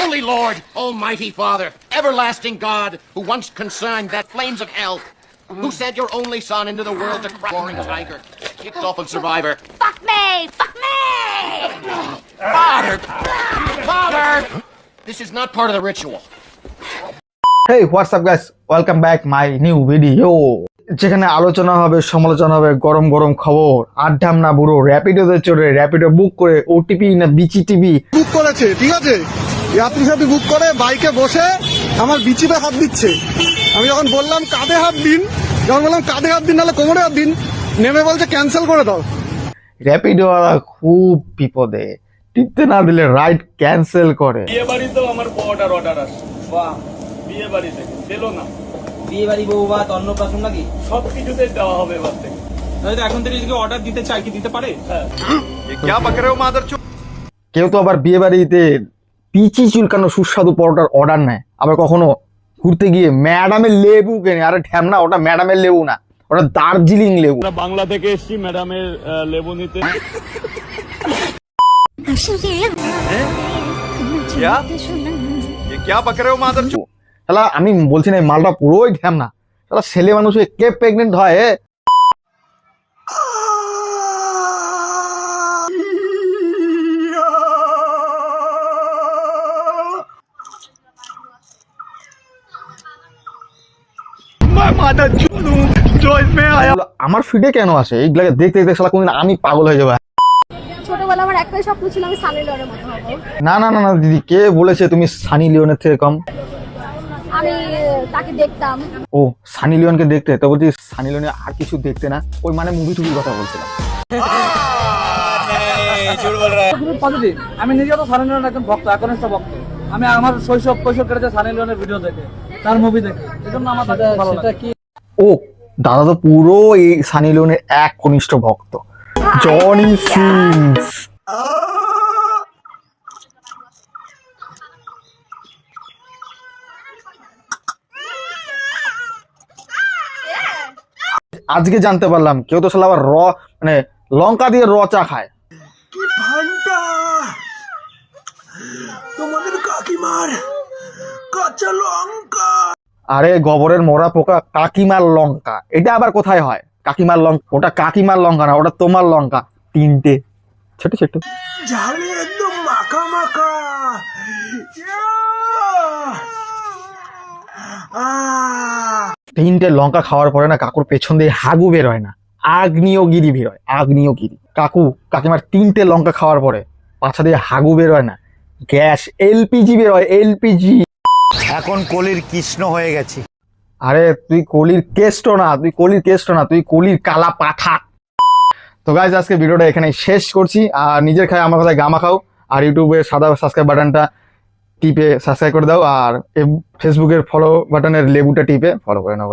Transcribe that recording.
Holy Lord, Almighty Father, everlasting God, who once consigned that flames of hell, who sent your only son into the world to crush roaring tiger, kicked off of Survivor. Fuck me! Fuck me! Father! Father! This is not part of the ritual. Hey, what's up guys? Welcome back my new video. যেখানে আলোচনা হবে, সমালোচনা হবে, গরম গরম খবর, আড্ডাম না বুড়ো, র্যাপিডোতে চড়ে, র্যাপিডো বুক করে, ওটিপি না বিচি টিভি বুক করেছে, ঠিক আছে? যাত্রী সাথী বুক করে বাইকে বসে আমার বিচিতে হাত দিচ্ছে। আমি যখন বললাম কাঁধে হাত দিন, নাহলে কোমরে হাত দিন, নেমে বলছে ক্যান্সেল করে দাও। র্যাপিডো ওয়ালা খুব বিপদে, টিপতে না দিলে রাইড ক্যান্সেল করে। বিয়ে বাড়িতেও আমার অর্ডার আসে। বাহ, বিয়ে বাড়ি থেকে দিলো না। বিয়ে বাড়ি, বউ ভাত, অন্নপ্রাশন নাকি সবকিছুতে দেওয়া হবে এবার থেকে। এখন থেকে যদি অর্ডার দিতে চাই কি দিতে পারে? হ্যাঁ। কেউ তো আবার বিয়ে বাড়িতে পিচি চুলকানো সুস্বাদু পরোটার অর্ডার নেয়, আবার কখনো ঘুরতে গিয়ে ম্যাডামের লেবু কেনে। আরে ঠ্যামনা, ওটা ম্যাডামের লেবু না, ওটা দার্জিলিং লেবু। আমরা বাংলা থেকে এসেছি ম্যাডামের লেবু নিতে। শালা আমি বলছি না, এই মালটা পুরোই ঠ্যামনা। শালা ছেলে মানুষ কে প্রেগনেন্ট হয়? আমার ফিডে কেন আসে এইগুলা দেখতে দেখতে? শালা কোনদিন আমি পাগল হয়ে যাবো। ছোটবেলা আমার একটাই স্বপ্ন ছিল আমি সানি লিওনের মতো হব। না না না না দিদি, কে বলেছে তুমি সানি লিওনের থেকে কম? আমি তাকে দেখতাম। ও সানি লিওনকে দেখতে? তো বলছি সানি লিওনে আর কিছু দেখতে না, ওই মানে মুভি টুভির কথা বলছিলাম। পজিটিভ। আমি নিজেও তো সানি লিওনের একজন ভক্ত, একনিষ্ঠ ভক্ত। আমি আমার শৈশব কৈশোর কেটেছে সানি লিওনের ভিডিও দেখে, তার মুভি দেখে। এজন্য আমার ভালো লাগে। ও দাদা তো পুরো এই সানি লিওনের এক কনিষ্ঠ ভক্ত, জনি সিনস। আজকে জানতে পারলাম কেউ তো শালা আবার মানে লঙ্কা দিয়ে চা খায়। কি ভান্ডা তোমাদের কাকিমার কাঁচা লঙ্কা। আরে গোবরের মরা পোকা, কাকিমার লঙ্কা এটা আবার কোথায় হয়? কাকিমার লঙ্কা, ওটা কাকিমার লঙ্কা না, ওটা তোমার লঙ্কা। তিনটে ছোট ছোট ঝালে একদম মাখা মাখা। তিনটে লঙ্কা খাওয়ার পরে না কাকুর পেছন দিয়ে হাগু বের হয় না, আগ্নেয়গিরি বের হয়, আগ্নেয়গিরি। কাকিমার তিনটে লঙ্কা খাওয়ার পরে পাছা দিয়ে হাগু বের হয় না, গ্যাস এলপিজি বের হয়, এলপিজি। এখন কলির কৃষ্ণ হয়ে গেছি। আরে তুই কলির কেষ্ট না, তুই কলির কালা পাঠা। তো গাইজ আজকে ভিডিওটা এখানে শেষ করছি। আর নিজের খায় আমার কথায় গামা খাও, আর ইউটিউবে সাদা সাবস্ক্রাইব বাটনটা টিপে সাবস্ক্রাইব করে দাও, আর ফেসবুকের ফলো বাটনের লেবুটা টিপে ফলো করে নাও।